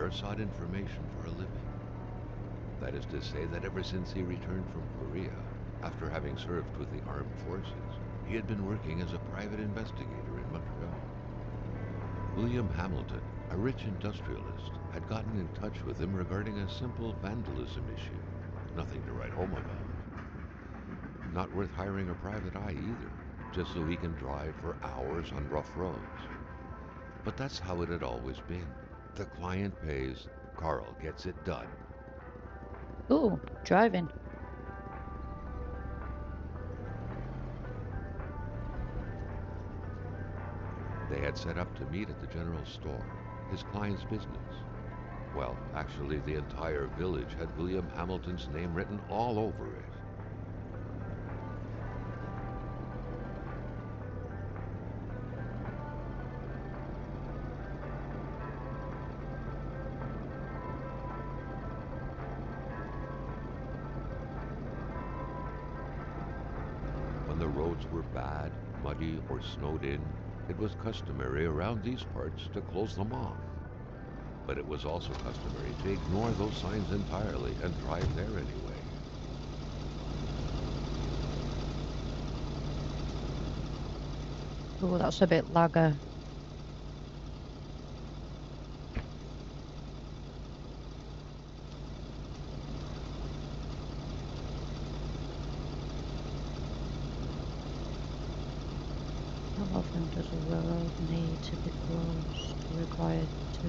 Jr. sought information for a living. That is to say that ever since he returned from Korea, after having served with the armed forces, he had been working as a private investigator in Montreal. William Hamilton, a rich industrialist, had gotten in touch with him regarding a simple vandalism issue. Nothing to write home about. Not worth hiring a private eye either, just so he can drive for hours on rough roads. But that's how it had always been. The client pays, Carl gets it done. Ooh, driving. They had set up to meet at the general store, his client's business. Well, actually, the entire village had William Hamilton's name written all over it. When the roads were bad, muddy, or snowed in, it was customary around these parts to close them off. But it was also customary to ignore those signs entirely and drive there anyway. Ooh, that's a bit lagger. How often does a road need to be closed, required to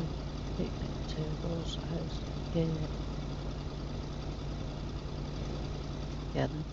be tables as gate? Yeah then.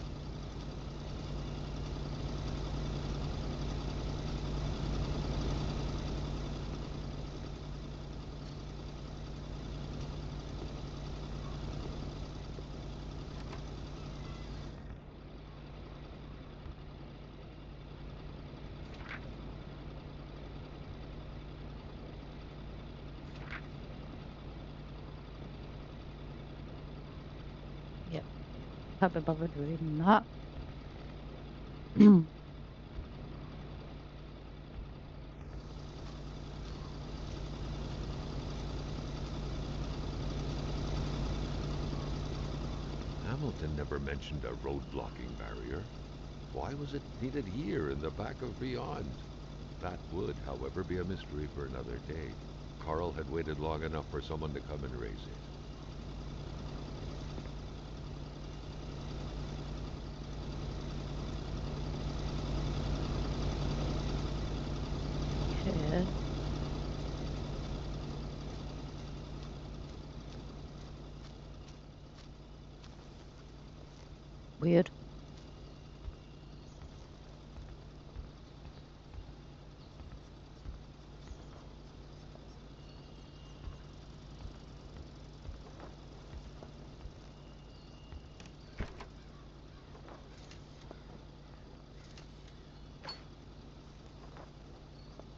Yep. Can't be bothered reading that. Hamilton never mentioned a road blocking barrier. Why was it needed here in the back of Beyond? That would, however, be a mystery for another day. Carl had waited long enough for someone to come and raise it. Okay. Weird.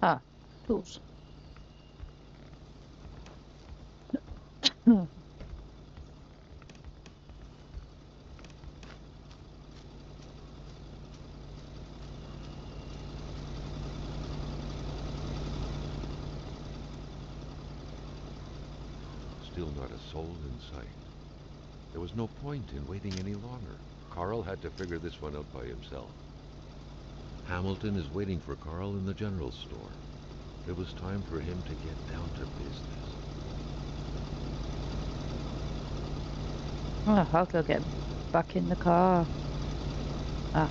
Ah, tools. Still not a soul in sight. There was no point in waiting any longer. Carl had to figure this one out by himself. Hamilton is waiting for Carl in the general store. It was time for him to get down to business. Oh, I'll go get back in the car. Ah.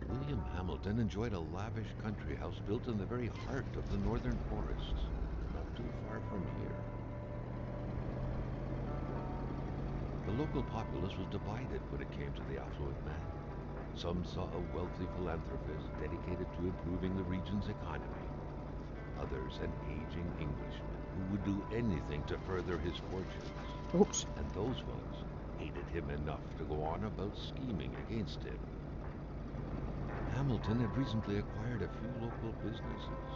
William Hamilton enjoyed a lavish country house built in the very heart of the northern forests, not too far from here. The local populace was divided when it came to the affluent man. Some saw a wealthy philanthropist dedicated to improving the region's economy. Others, an aging Englishman who would do anything to further his fortunes. Oops. And those ones hated him enough to go on about scheming against him. Hamilton had recently acquired a few local businesses,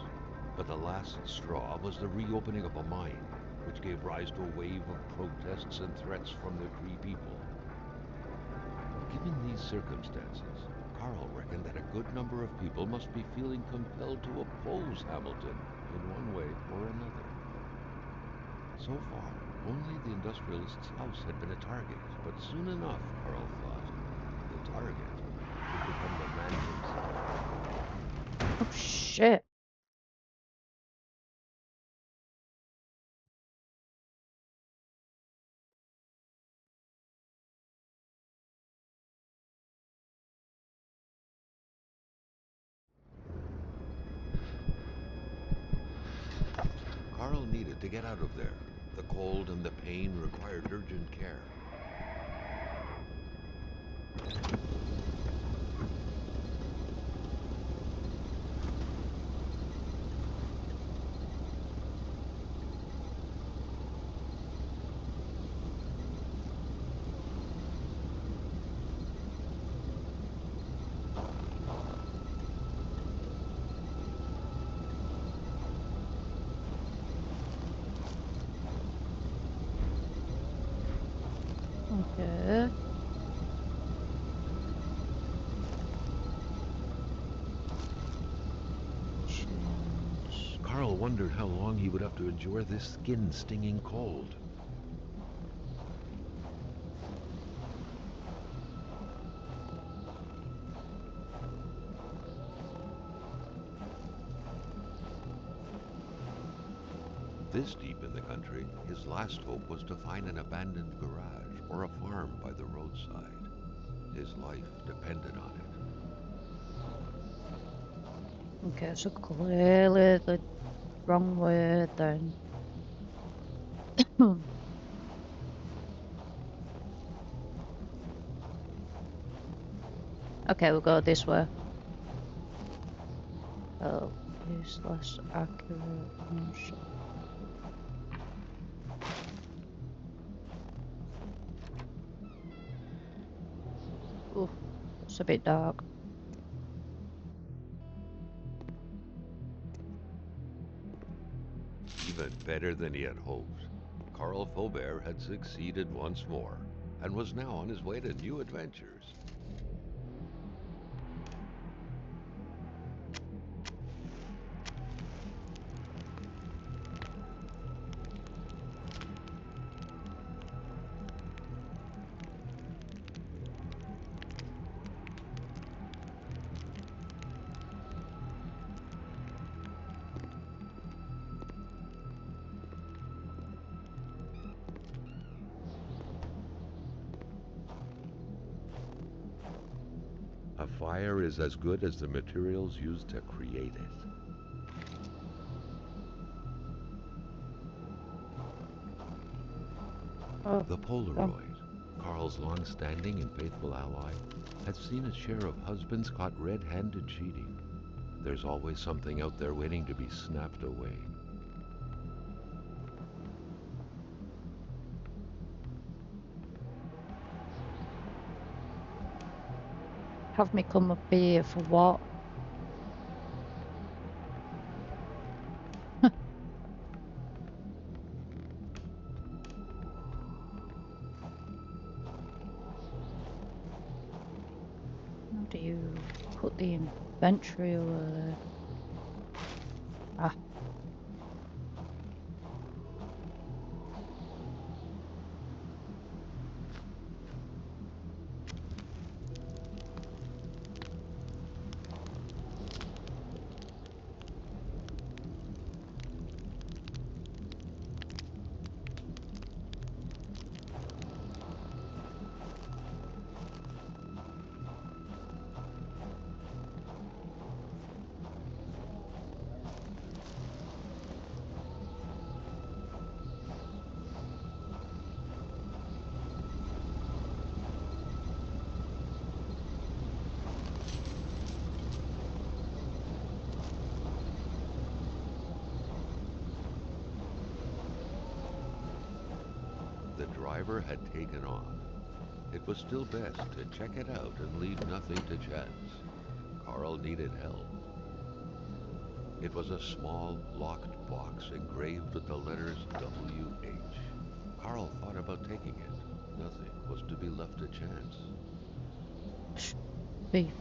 but the last straw was the reopening of a mine, which gave rise to a wave of protests and threats from the Cree people. Given these circumstances, Carl reckoned that a good number of people must be feeling compelled to oppose Hamilton in one way or another. So far, only the industrialist's house had been a target, but soon enough, Carl thought, the target would become the man himself. Oh shit. Carl needed to get out of there. The cold and the pain required urgent care. Okay. Change. Carl wondered how long he would have to endure this skin stinging cold. This deep in the country, his last hope was to find an abandoned garage or a farm by the roadside. His life depended on it. Okay, so clearly the wrong way then. Okay, we'll go this way. Oh, is less accurate. I'm sure. Ooh, it's a bit dark. Even better than he had hoped. Carl Faubert had succeeded once more and was now on his way to new adventures. A fire is as good as the materials used to create it. Oh, The oh. Polaroid, Carl's long-standing and faithful ally, had seen its share of husbands caught red-handed cheating. There's always something out there waiting to be snapped away. Have me come up here for what? How do you put the inventory away? Ah, The driver had taken off. It was still best to check it out and leave nothing to chance. Carl needed help. It was a small, locked box engraved with the letters WH. Carl thought about taking it. Nothing was to be left to chance. psh, beef.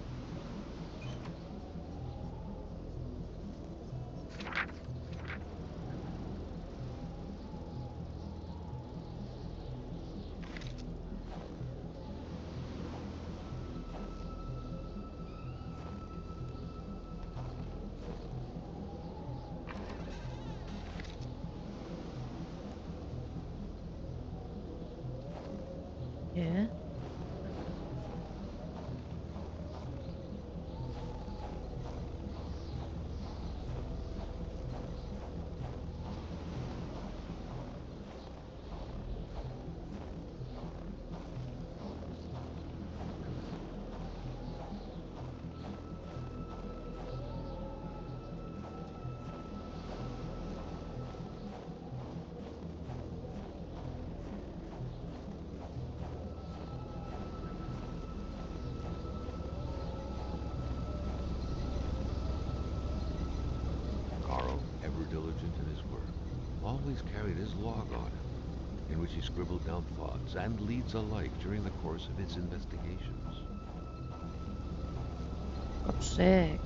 diligent in his work, always carried his log on him, in which he scribbled down thoughts and leads alike during the course of his investigations. God's sake.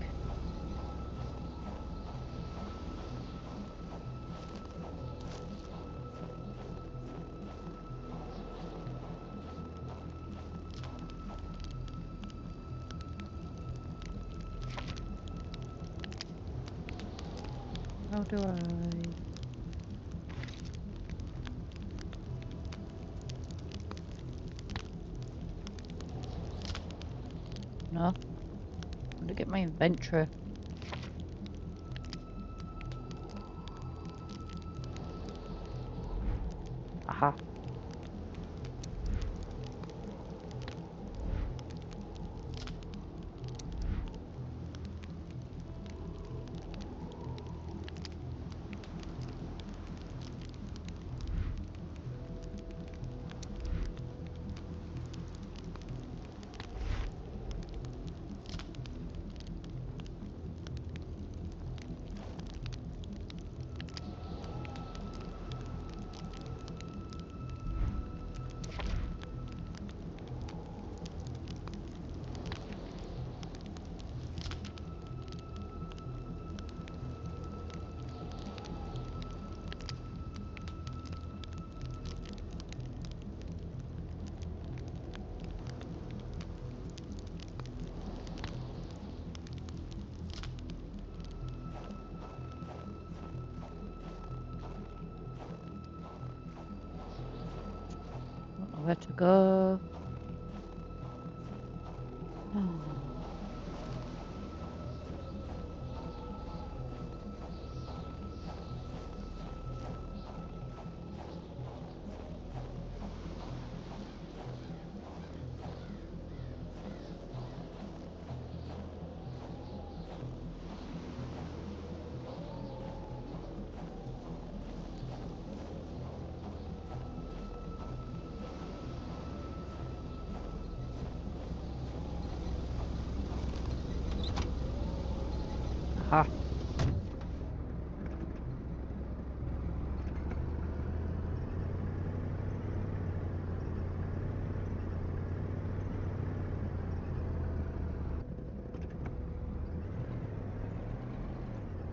How do I... No? I'm gonna get my inventory. Aha. Don't know where to go. Aha.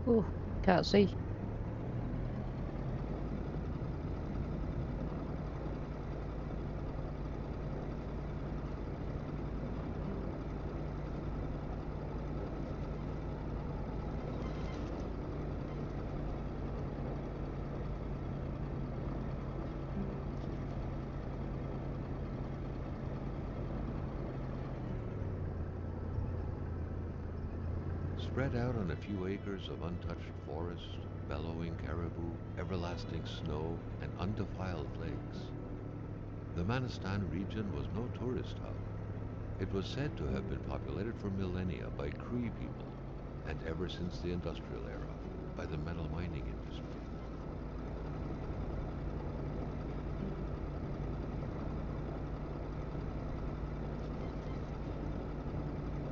Ooh, can't see. Spread out on a few acres of untouched forest, bellowing caribou, everlasting snow, and undefiled lakes, the Manistan region was no tourist hub. It was said to have been populated for millennia by Cree people, and ever since the industrial era, by the metal mining industry.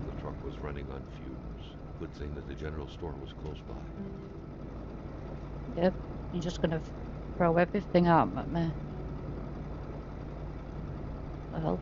The truck was running on fumes. Good thing that the general store was close by. Yep. You're just gonna throw everything out at me. Well.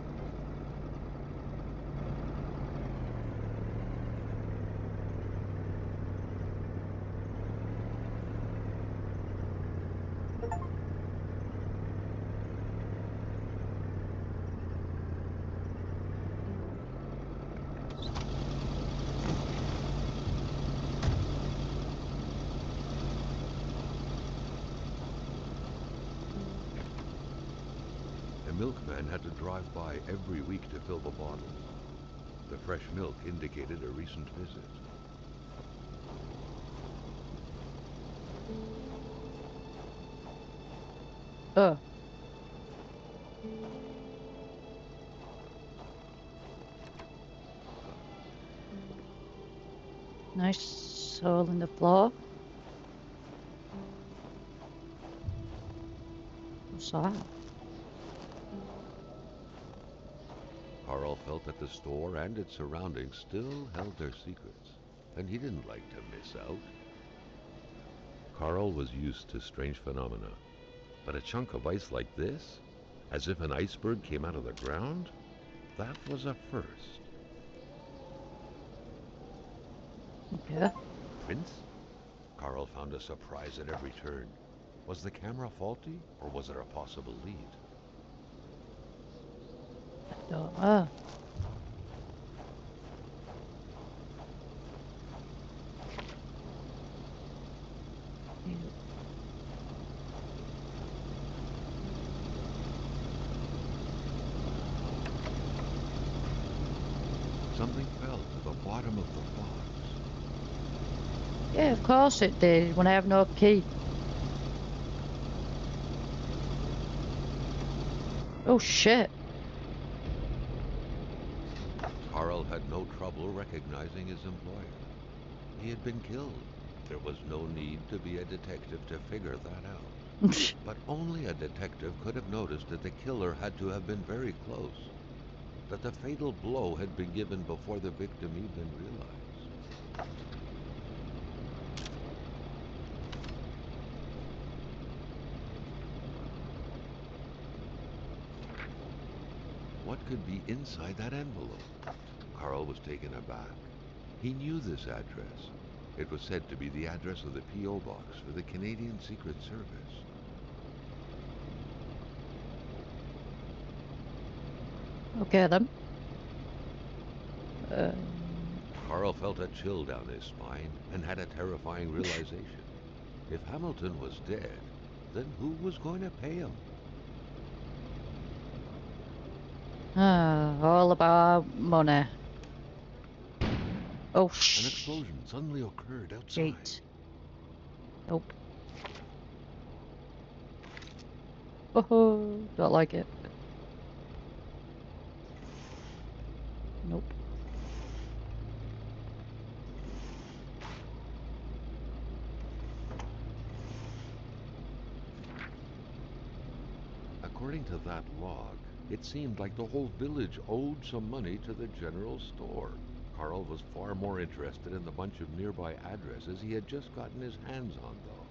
A milkman had to drive by every week to fill the bottles. The fresh milk indicated a recent visit. Oh. Nice hole in the floor. What's that? Carl felt that the store and its surroundings still held their secrets, and he didn't like to miss out. Carl was used to strange phenomena, but a chunk of ice like this, as if an iceberg came out of the ground, that was a first. Okay. Prince? Carl found a surprise at every turn. Was the camera faulty, or was it a possible lead? Don't know. You- Something fell to the bottom of the box. Yeah, of course it did, when I have no key. Oh shit. Carl had no trouble recognizing his employer. He had been killed. There was no need to be a detective to figure that out. But only a detective could have noticed that the killer had to have been very close, that the fatal blow had been given before the victim even realized. What could be inside that envelope? Carl was taken aback. He knew this address. It was said to be the address of the P.O. box for the Canadian Secret Service. Okay then. Carl felt a chill down his spine and had a terrifying realization. If Hamilton was dead, then who was going to pay him? All about money. Oh An explosion suddenly occurred outside. shit. Nope. Oh, don't like it. Nope. According to that log, it seemed like the whole village owed some money to the general store. Carl was far more interested in the bunch of nearby addresses he had just gotten his hands on, though.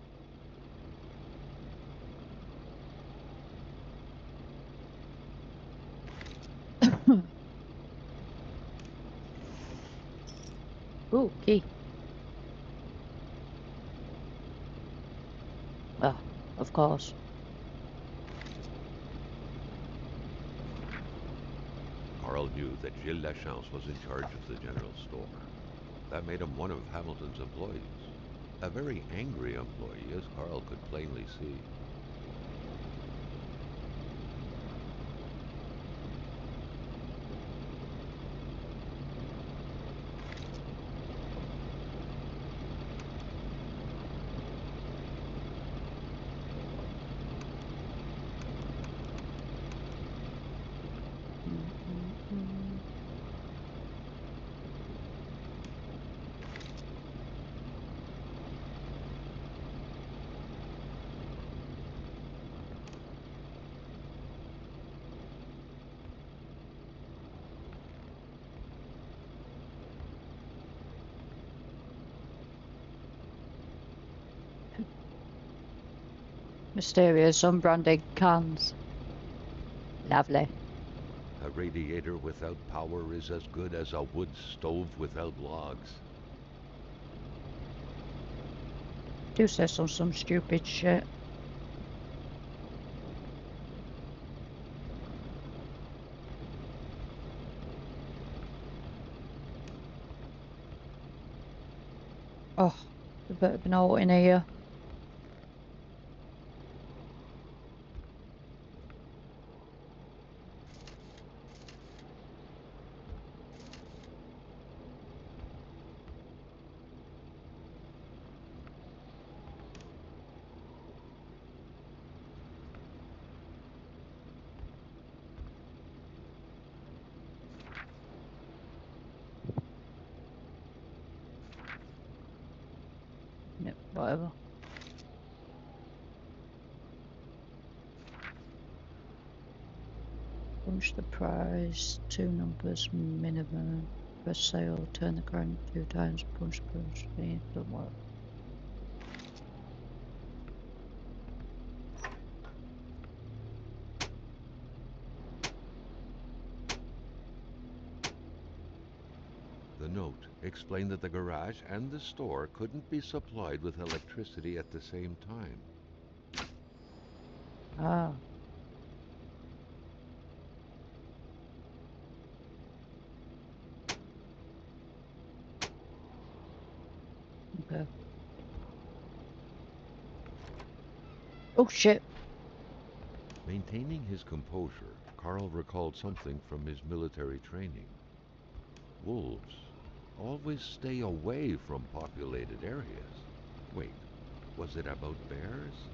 Ooh, key. Oh, of course. Carl knew that Gilles Lachance was in charge of the general store. That made him one of Hamilton's employees. A very angry employee, as Carl could plainly see. Mysterious unbranded cans. Lovely. A radiator without power is as good as a wood stove without logs. Do say some stupid shit. Oh, a bit of an note in here. Yep, whatever. Punch the prize, 2 numbers minimum. Press sale, turn the crank 2 times, punch, don't work. The note explained that the garage and the store couldn't be supplied with electricity at the same time. Ah, okay. Oh shit. Maintaining his composure, Carl recalled something from his military training. Wolves always stay away from populated areas. Wait, was it about bears?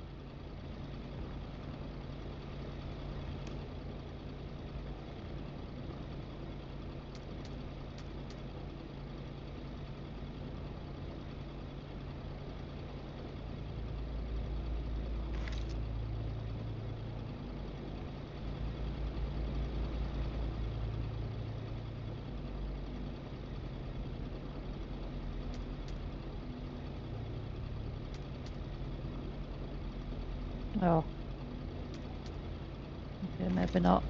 Oh, okay, maybe not.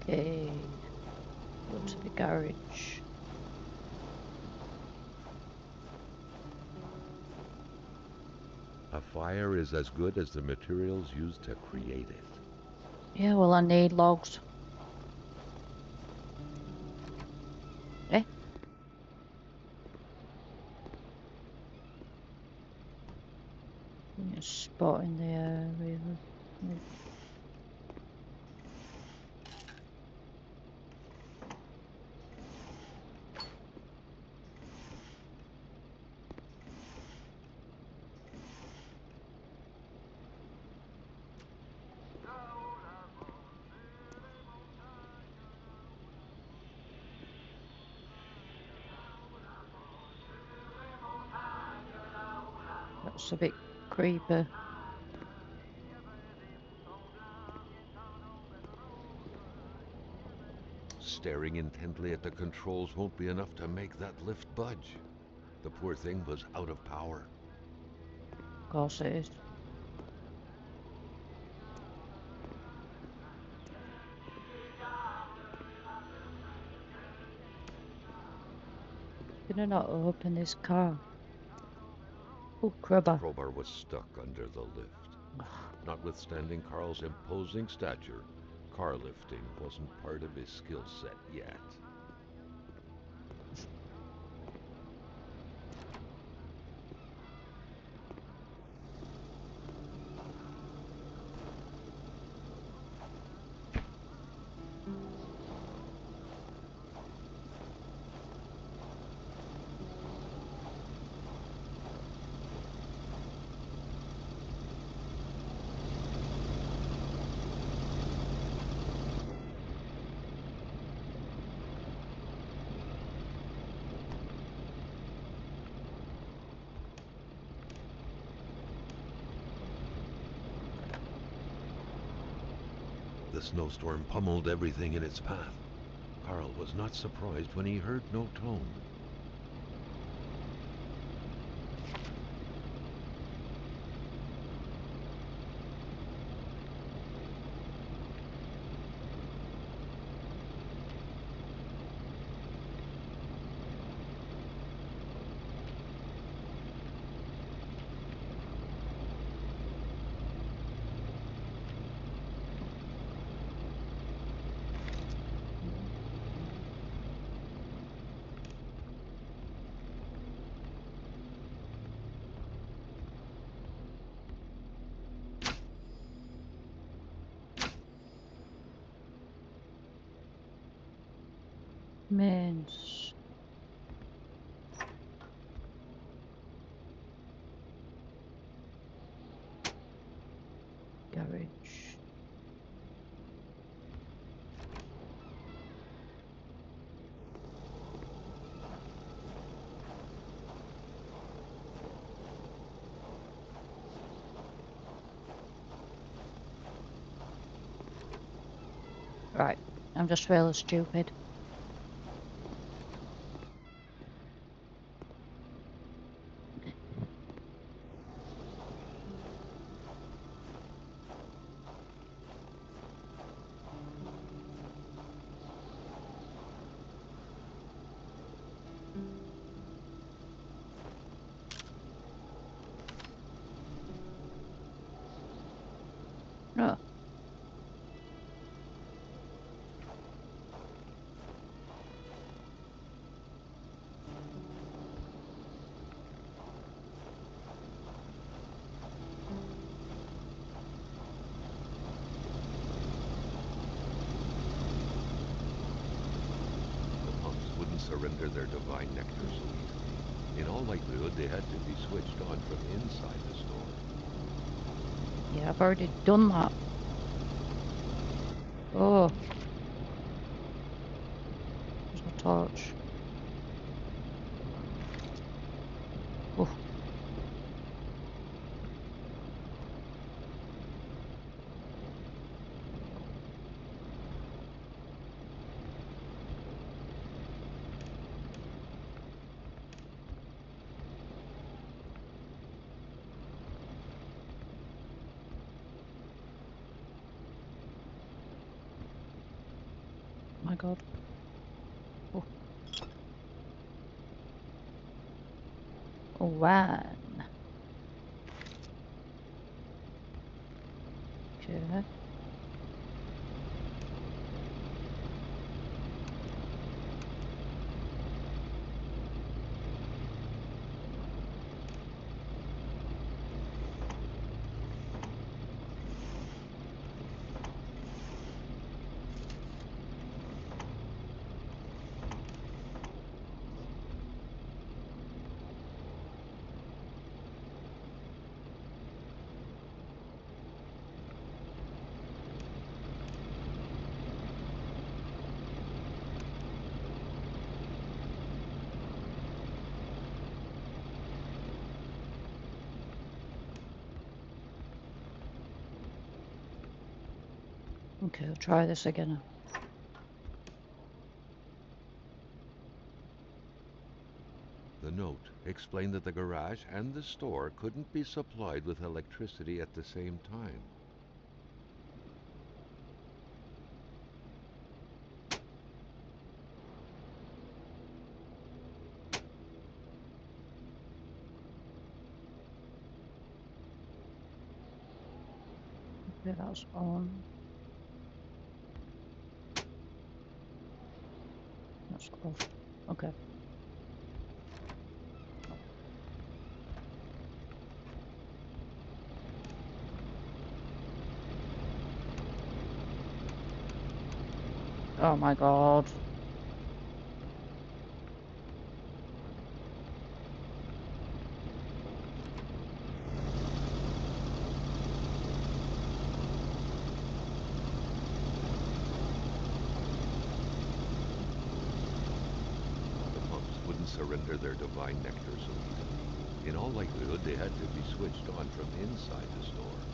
Okay, go to the garage. A fire is as good as the materials used to create it. Yeah, well, I need logs. Eh? A spot in the area. Yeah. That's a bit creepy. Staring intently at the controls won't be enough to make that lift budge. The poor thing was out of power. Of course it is. Can I not open this car? Oh, The crubber. crowbar was stuck under the lift. Notwithstanding Carl's imposing stature, car lifting wasn't part of his skill set yet. The snowstorm pummeled everything in its path. Carl was not surprised when he heard no tone. Mains. Garage. Right, I'm just really stupid. Oh, The pumps wouldn't surrender their divine nectar so easily. In all likelihood, they had to be switched on from inside the store. yeah, I've already done that. Oh, there's a torch. Oh, my God. Oh, oh, one. Okay. Okay, I'll try this again. The note explained that the garage and the store couldn't be supplied with electricity at the same time. Okay, that's on. That's off. Okay. Oh my God. The pumps wouldn't surrender their divine nectar so easily. In all likelihood, they had to be switched on from inside the store.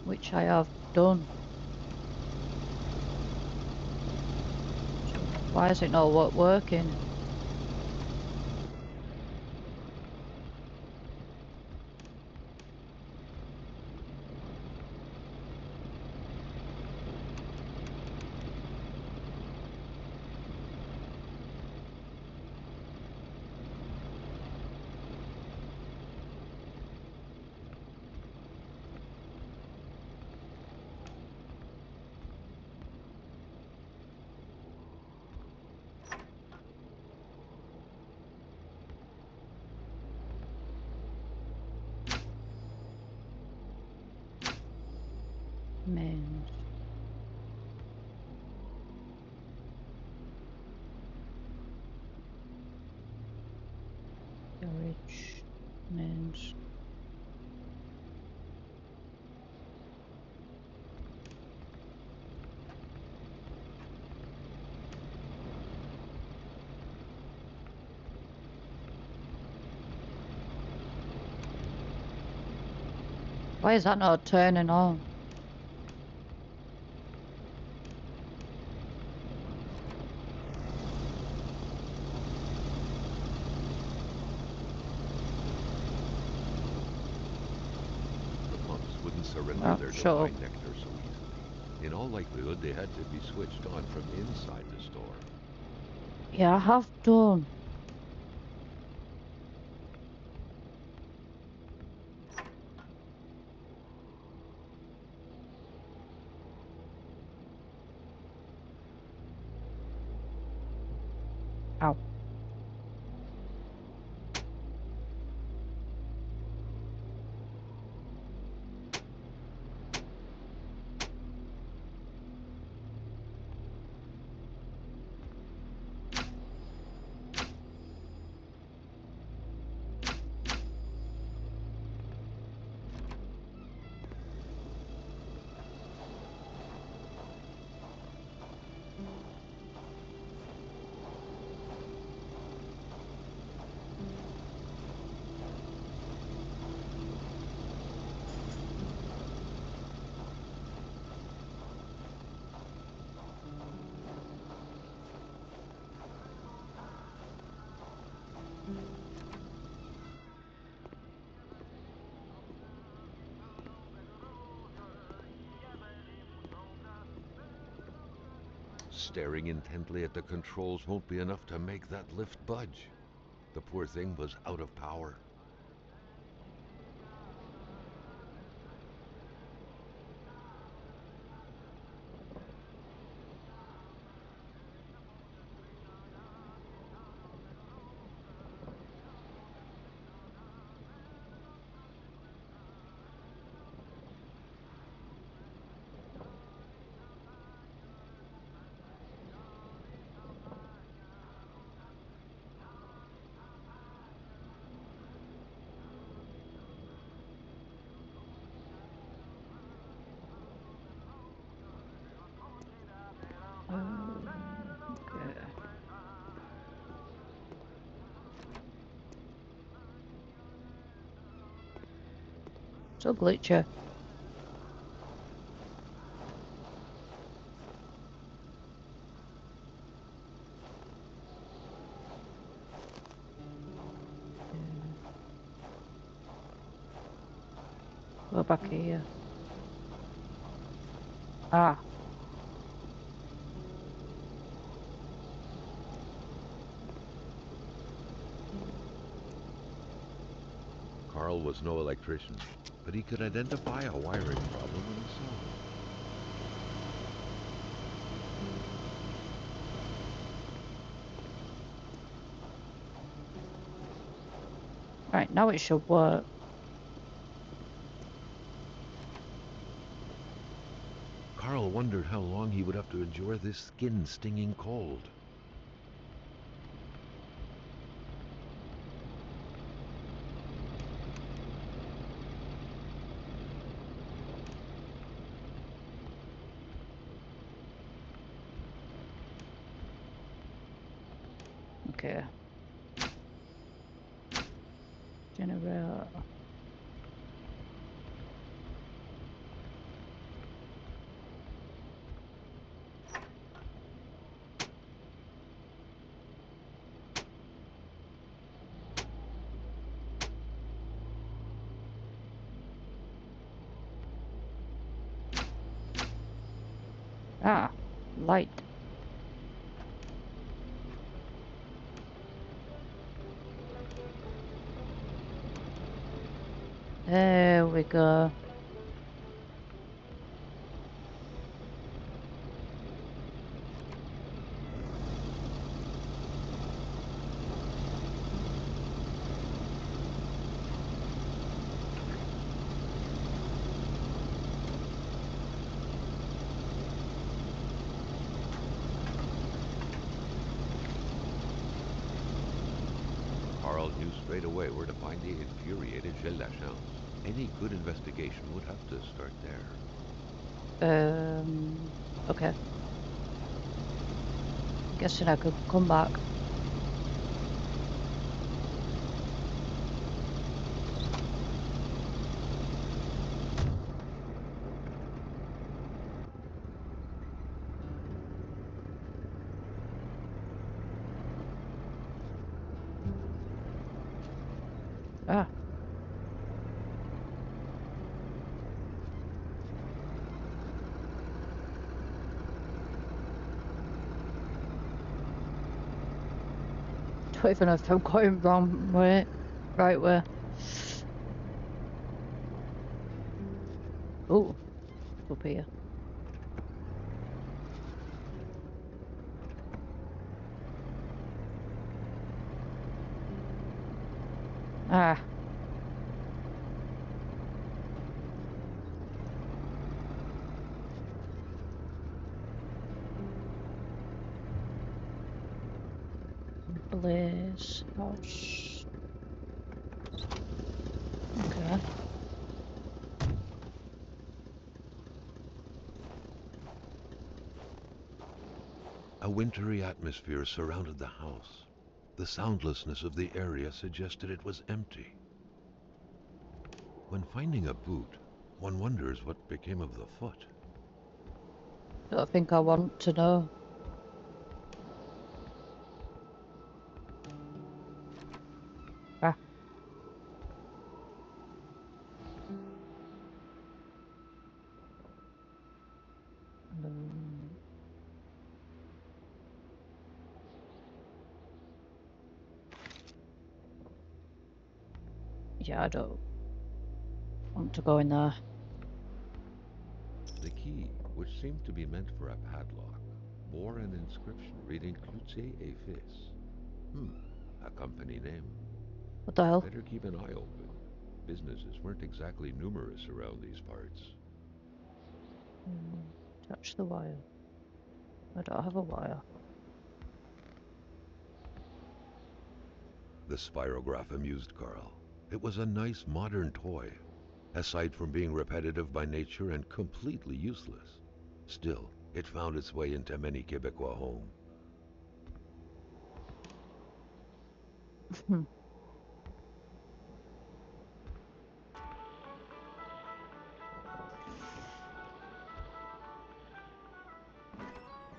Which I have done. So why is it not working? Mains. Garage. Mains. Why is that not turning on? The pumps wouldn't surrender Oh, their shut up. divine nectar so easily. In all likelihood, they had to be switched on from inside the store. Yeah, I have done. Ow. Staring intently at the controls won't be enough to make that lift budge. The poor thing was out of power. Okay. So glitchy. Go back here. Ah. Carl was no electrician, but he could identify a wiring problem when he saw it. Right, now it should work. Carl wondered how long he would have to endure this skin-stinging cold. Okay. Generator. Ah, light. There we go. Carl knew straight away where to find the infuriated Gilles Lachance. Any good investigation would have to start there. Okay. Guessing I could come back. Ah, don't even know if I'm going wrong way, right way. Oh, up here. Ah, Blaze House. Okay. A wintry atmosphere surrounded the house. The soundlessness of the area suggested it was empty. When finding a boot, one wonders what became of the foot. Don't think I want to know. Ah, um, yeah, I don't want to go in there. The key, which seemed to be meant for a padlock, bore an inscription reading Cloutier et Fils. A company name. What the hell? Better keep an eye open. Businesses weren't exactly numerous around these parts. Touch the wire. I don't have a wire. The spirograph amused Carl. It was a nice modern toy, aside from being repetitive by nature and completely useless. Still, it found its way into many Quebecois homes. Hmm.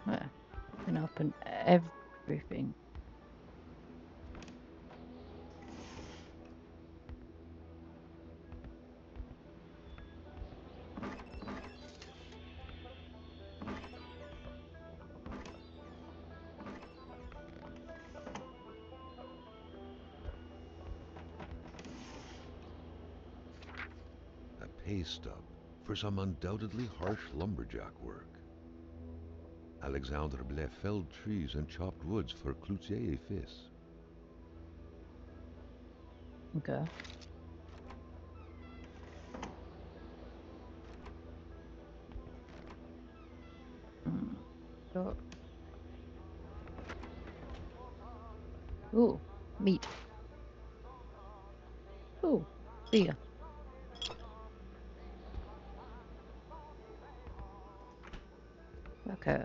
Yeah, can open everything. A pay stub for some undoubtedly harsh lumberjack work. Alexandre Blais felled trees and chopped woods for Cloutier et Fils. Okay. Mm. So, ooh, meat. Ooh, beer. Okay.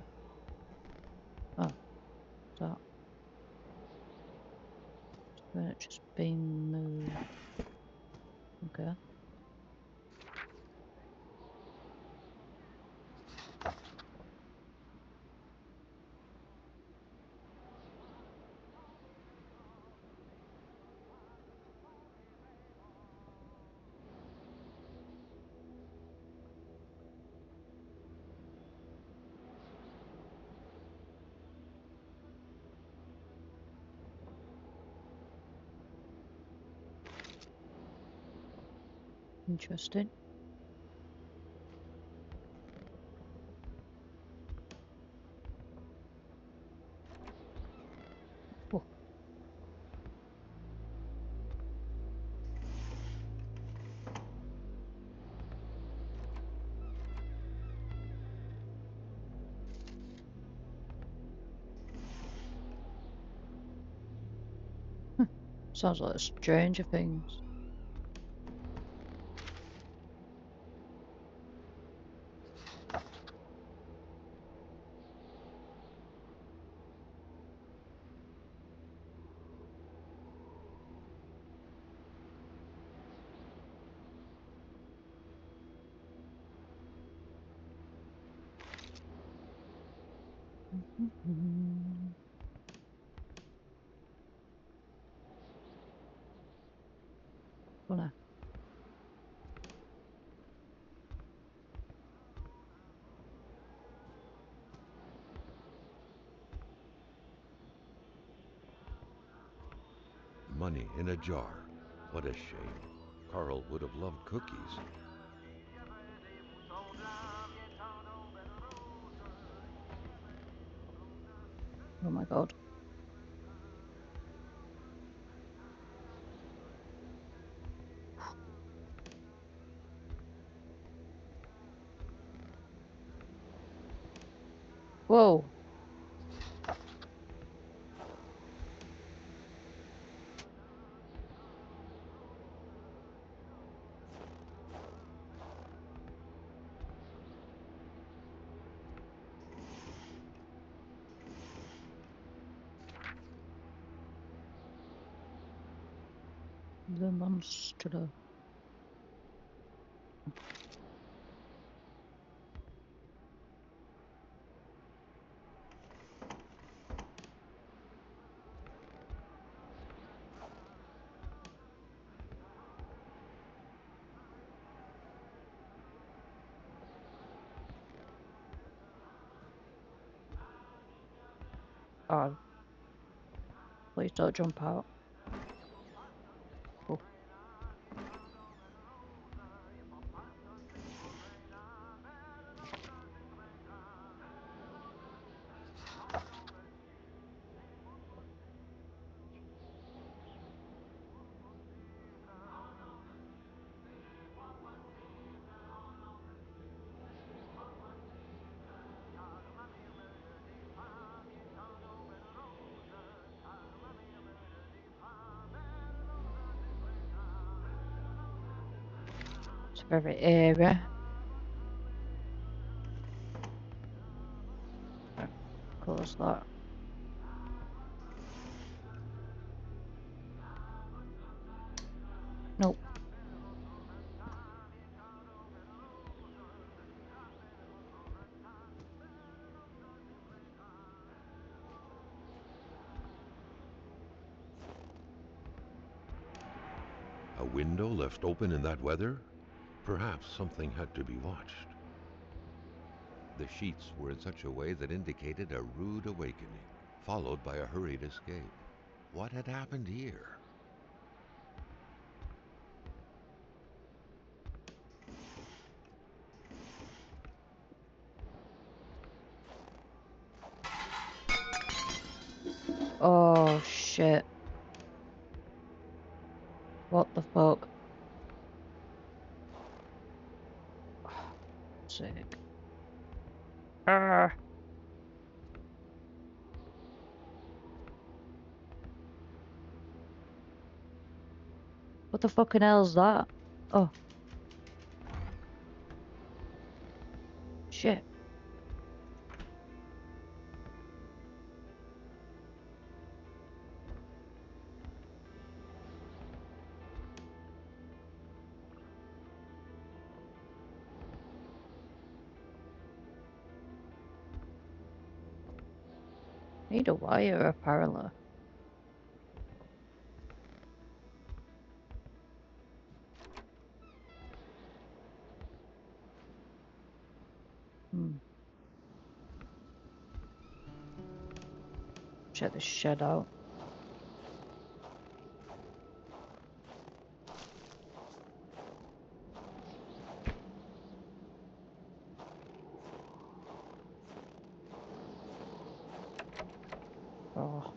Oh, that furniture's been moved. Okay. Interesting. Oh, sounds like Stranger Things. Mhm. Kona. Money in a jar. What a shame. Carl would have loved cookies. Oh my god. Whoa. The monster. Oh, please don't jump out. Oh. It's very eerie. Close that. Nope. A window left open in that weather? Perhaps something had to be watched. The sheets were in such a way that indicated a rude awakening, followed by a hurried escape. What had happened here? Oh shit. What the fuck? Sick. Ah. What the fucking hell is that? Oh. Shit. Need a wire apparently. Hmm. Check this shed out. Oh.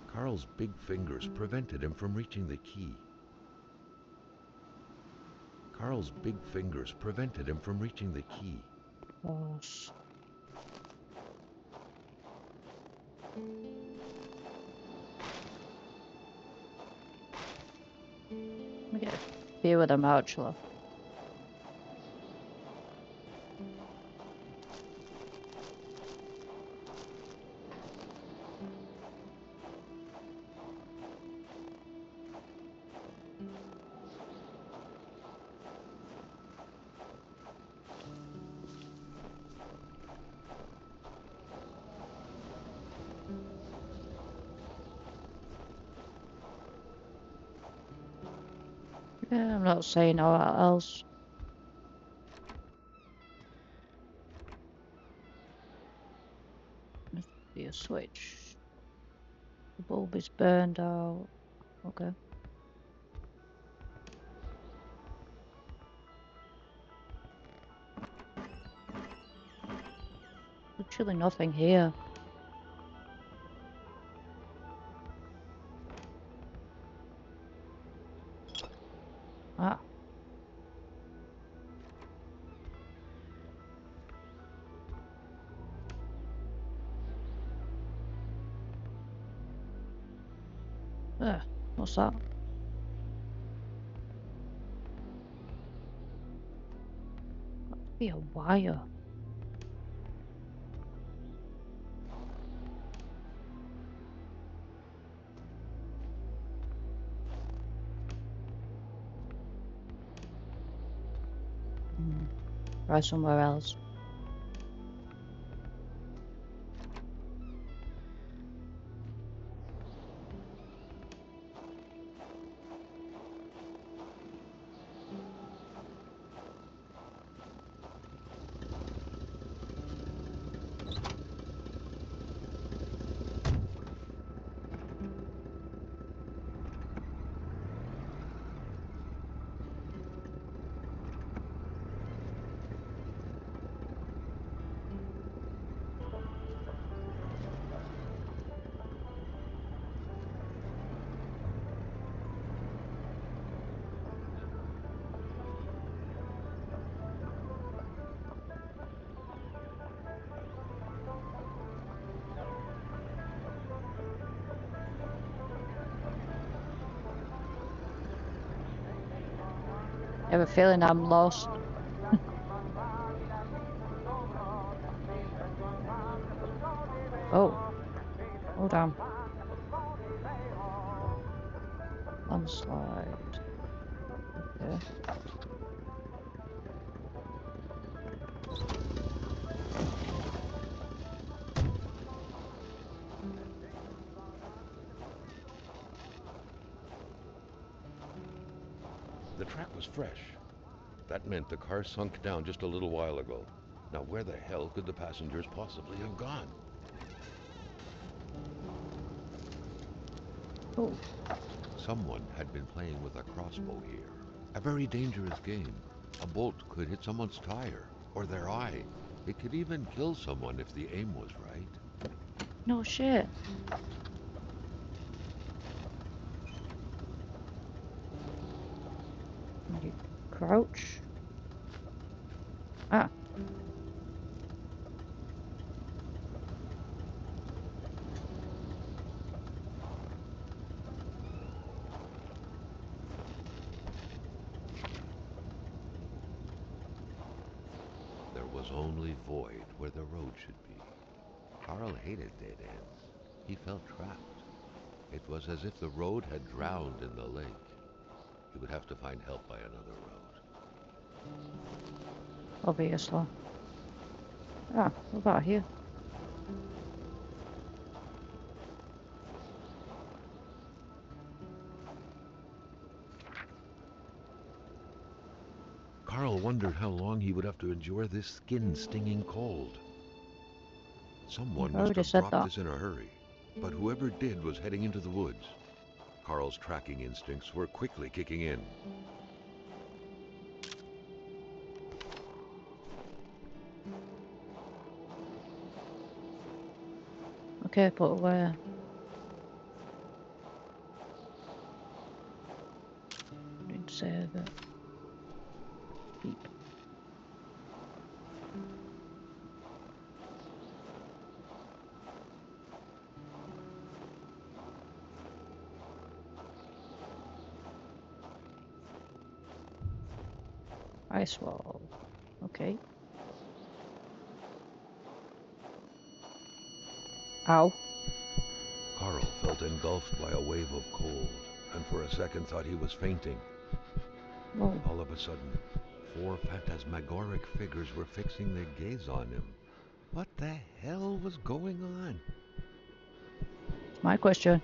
Carl's big fingers prevented him from reaching the key. Carl's big fingers prevented him from reaching the key. Oh. Let me get a few of them actually. I'm not saying all else. Must be a switch. The bulb is burned out. Okay. Literally nothing here. Ah. What's that? Must be a wire. Try somewhere else. I have a feeling I'm lost. Oh. Hold on. Landslide. Okay. The track was fresh. That meant the car sunk down just a little while ago. Now, where the hell could the passengers possibly have gone? Oh. Someone had been playing with a crossbow here. A very dangerous game. A bolt could hit someone's tire or their eye. It could even kill someone if the aim was right. No shit. You crouch. Ah. There was only void where the road should be. Carl hated dead ends. He felt trapped. It was as if the road had drowned in the lake. He would have to find help by another road. Obviously. Ah, what about here? Carl wondered how long he would have to endure this skin-stinging cold. You've Someone must already have said dropped that. this in a hurry, but whoever did was heading into the woods. Carl's tracking instincts were quickly kicking in. Okay, but where? Didn't save it. Beep. Ice wall. Okay. Ow. Carl felt engulfed by a wave of cold, and for a second thought he was fainting. Whoa. All of a sudden, 4 phantasmagoric figures were fixing their gaze on him. What the hell was going on? It's my question.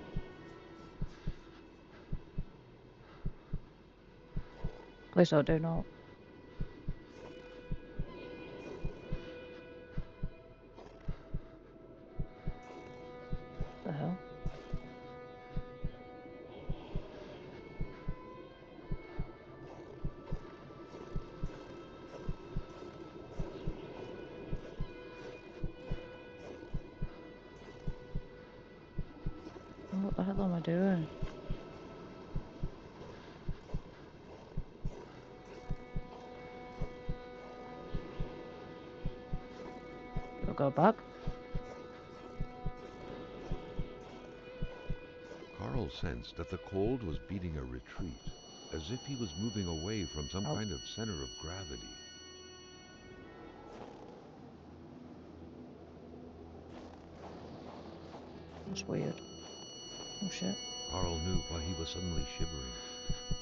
Please don't do not. The hell? What the hell am I doing? Do I go back? Carl sensed that the cold was beating a retreat, as if he was moving away from some kind of center of gravity. That's weird. Oh shit. Carl knew why he was suddenly shivering.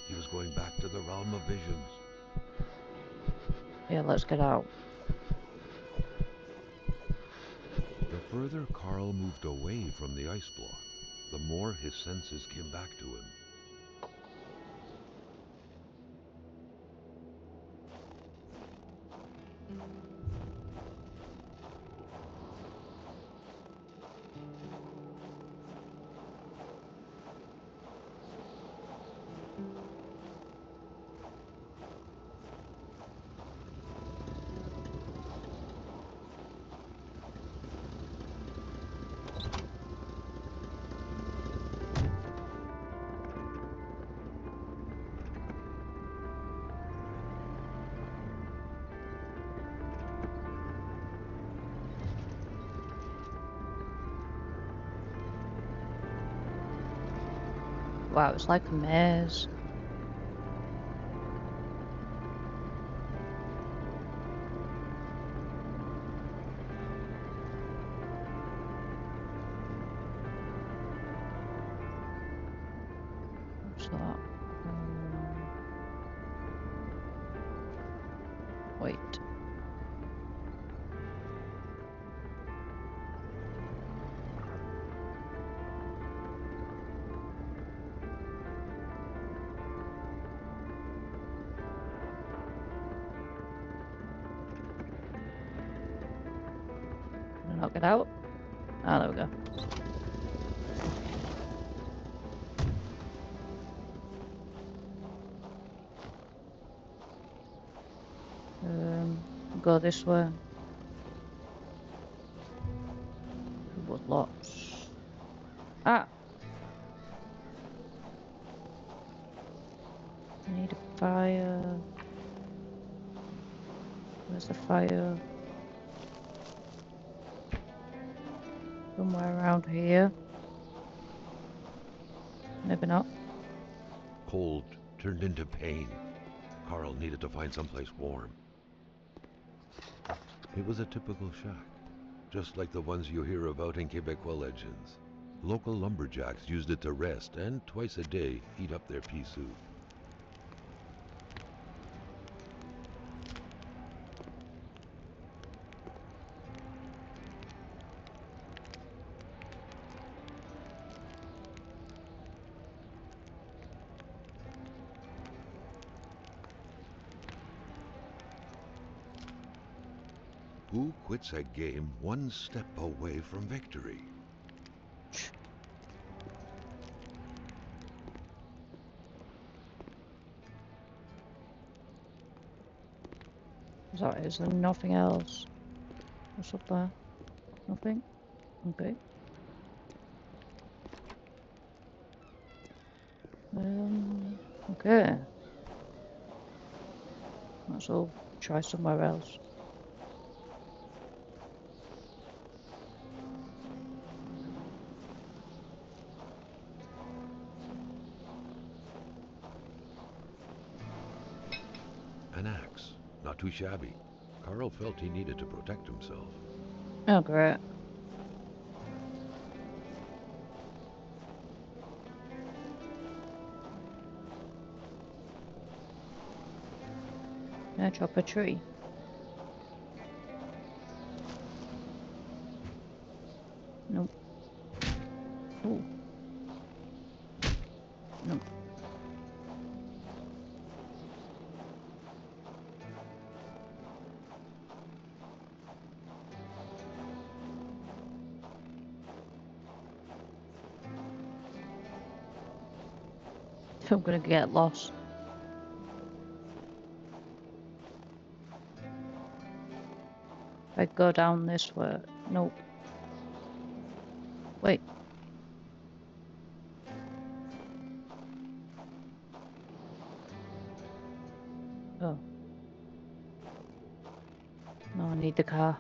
He was going back to the realm of visions. Yeah, let's get out. The further Carl moved away from the ice block, the more his senses came back to him. Wow, it's like a maze. What's that? Wait. Can I not get out? Ah, there we go. Go this way. It was lots. Ah! I need a fire. Where's the fire? Somewhere around here. Maybe not. Cold turned into pain. Carl needed to find someplace warm. It was a typical shack, just like the ones you hear about in Quebecois legends. Local lumberjacks used it to rest and twice a day eat up their pea soup. Who quits a game one step away from victory? Is there nothing else? What's up there? Nothing? Okay. Okay. Let's all try somewhere else. An axe. Not too shabby. Carl felt he needed to protect himself. Oh, great. Can I chop a tree? Nope. Ooh. Nope. I'm gonna get lost. If I go down this way. Nope. Wait. Oh. No, I need the car.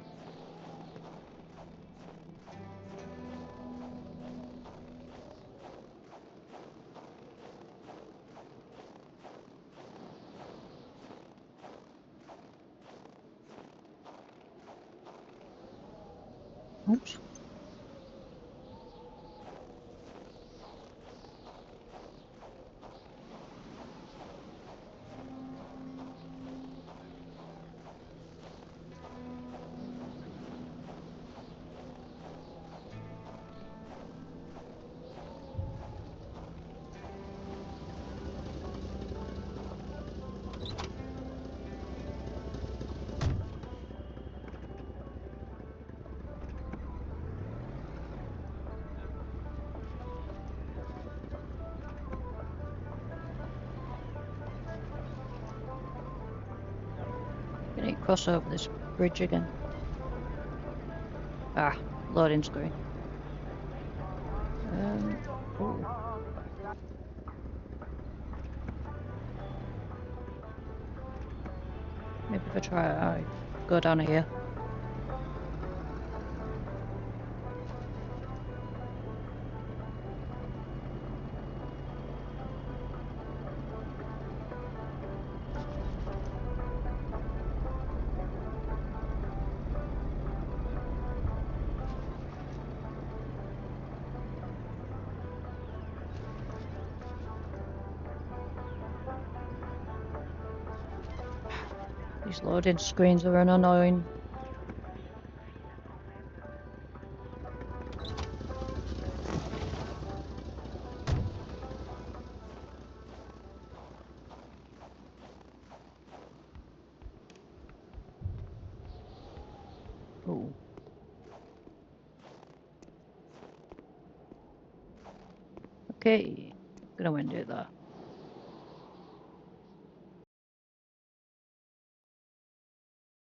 Oops. I need to cross over this bridge again. Ah, loading screen. Ooh. Maybe if I try it, I go down here. These loading screens are annoying. Ooh. Okay, gonna undo that.